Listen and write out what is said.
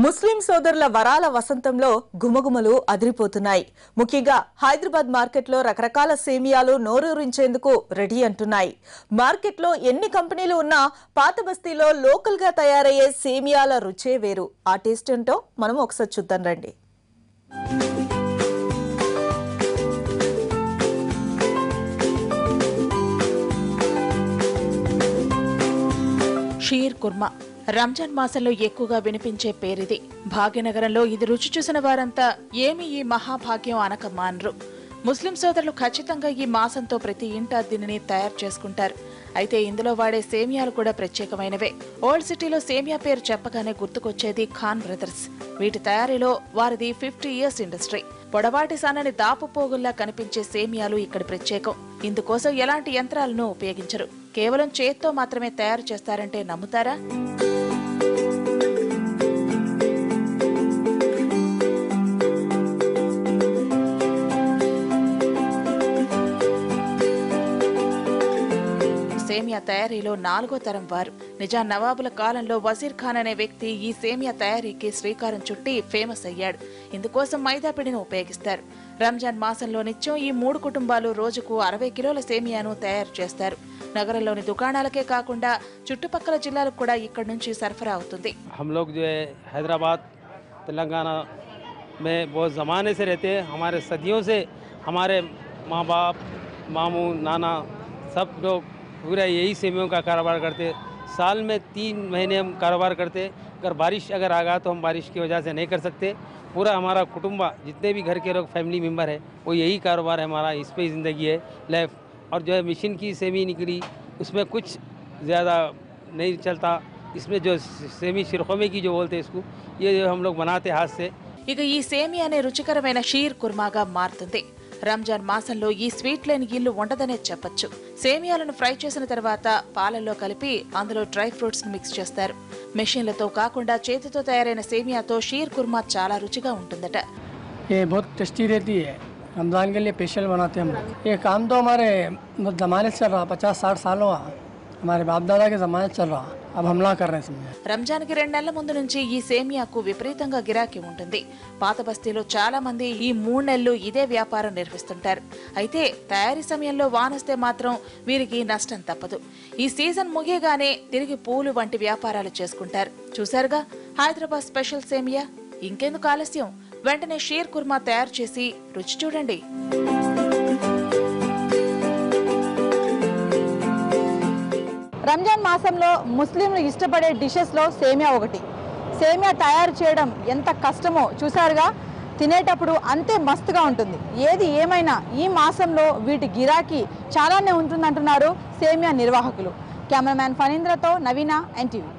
ముస్లిం సోదరుల వరాల వసంతంలో గుమగుమలు అదిరిపోతున్నాయి. ముఖ్యంగా హైదరాబాద్ మార్కెట్లో రకరకాల సేమియాలు నోరూరించేందుకు రెడీ అంటున్నాయి. మార్కెట్లో ఎన్ని కంపెనీలు ఉన్నా పాత బస్తీలో లోకల్ గా తయారయ్యే సేమియాల రుచే వేరు. ఆ టేస్ట్ ఏంటో మనం ఒకసారి చూద్దాం రండి. షీర్ కుర్మా రంజాన్ మాసంలో ఎక్కువగా వినిపించే పేరిది. భాగ్యనగరంలో ఇది రుచి చూసిన వారంతా ఏమి ఈ మహాభాగ్యం అనక మానరు. ముస్లిం సోదరులు ఖచ్చితంగా ఈ మాసంతో ప్రతి ఇంటా దీనిని తయారు చేసుకుంటారు. అయితే ఇందులో వాడే సేమియాలు కూడా ప్రత్యేకమైనవే. ఓల్డ్ సిటీలో సేమియా పేరు చెప్పగానే గుర్తుకొచ్చేది ఖాన్ బ్రదర్స్. వీటి తయారీలో వారిది 50 years ఇండస్ట్రీ. పొడవాటి సన్నని దాపు పోగుల్లా కనిపించే సేమియాలు ఇక్కడి ప్రత్యేకం. ఇందుకోసం ఎలాంటి యంత్రాలను ఉపయోగించరు. కేవలం చేత్తో మాత్రమే తయారు చేస్తారంటే నమ్ముతారా? సేమియా తయారీలో 4వ తరం వారు. నిజాం నవాబుల కాలంలో వజీర్ ఖాన్ అనే వ్యక్తి ఈ సేమియా తయారీకి శ్రీకారం చుట్టి ఫేమస్ అయ్యాడు. ఇందుకోసం మైదా పిండిని ఉపయోగిస్తారు. రంజాన్ మాసంలో నిత్యం ఈ 3 కుటుంబాలు రోజుకు 60 కిలోల సేమియాను తయారు చేస్తారు. నగరంలోని దుకాణాలకే కాకుండా చుట్టుపక్కల జిల్లాలకు కూడా ఇక్కడి నుంచి సరఫరా అవుతుంది. हम लोग जो है हैदराबाद तेलंगाना में बहुत ज़माने से रहते हैं. हमारे सदियों से हमारे माँ बाप मामू नाना सब लोग पूरा यही सेमियों का कारोबार करते. साल में 3 महीने हम कारोबार करते. अगर बारिश आ गया तो हम बारिश की वजह से नहीं कर सकते. पूरा हमारा कुटुंबा जितने भी घर के लोग फैमिली मेम्बर है वो यही कारोबार है हमारा. इस पे ज़िंदगी है लाइफ. और जो है मशीन की सेमी निकली उसमें कुछ ज़्यादा नहीं चलता. इसमें जो सेमी शिरखोमे की जो बोलते हैं इसको ये जो हम लोग बनाते हाथ से. ఇక ఈ సేమియానే రుచికరమైన షీర్ కుర్మాగా మారుతుంది. రంజాన్ మాసంలో ఈ స్వీట్ లేని ఇల్లు ఉండదనే చెప్పొచ్చు. సేమియాలను ఫ్రై చేసిన తర్వాత పాలల్లో కలిపి అందులో డ్రై ఫ్రూట్స్ మిక్స్ చేస్తారు. మెషిన్లతో కాకుండా చేతితో తయారైన సేమియాతో షీర్ కుర్మా చాలా రుచిగా ఉంటుందట. ये बहुत टेस्टी रहती है. रमज़ान के लिए स्पेशल बनाते हैं हम लोग. ये काम तो हमारे ज़माने से चल रहा, 50-60 सालों का हमारे बाप दादा के ज़माने से चल रहा. अब हमला कर रहे हैं इसमें. రంజాన్కి 2 నెలల ముందు నుంచి ఈ సేమియాకు విపరీతంగా గిరాకీ ఉంటుంది. పాత బస్తీలో చాలా మంది ఈ 3 నెలలు ఇదే వ్యాపారం నిర్వహిస్తుంటారు. అయితే తయారీ సమయంలో వానొస్తే మాత్రం వీరికి నష్టం తప్పదు. ఈ సీజన్ ముగియగానే తిరిగి పూలు వంటి వ్యాపారాలు చేసుకుంటారు. చూశారుగా హైదరాబాద్ స్పెషల్ సేమియా. ఇంకెందుకు ఆలస్యం, వెంటనే షీర్ కుర్మా తయారు చేసి రుచి చూడండి. రంజాన్ మాసంలో ముస్లింలు ఇష్టపడే డిషెస్లో సేమియా ఒకటి. సేమియా తయారు చేయడం ఎంత కష్టమో చూసారుగా. తినేటప్పుడు అంతే మస్తుగా ఉంటుంది. ఏది ఏమైనా ఈ మాసంలో వీటి గిరాకీ చాలానే ఉంటుందంటున్నారు సేమియా నిర్వాహకులు. కెమెరామ్యాన్ ఫణీంద్రతో నవీన, ఎన్టీవీ.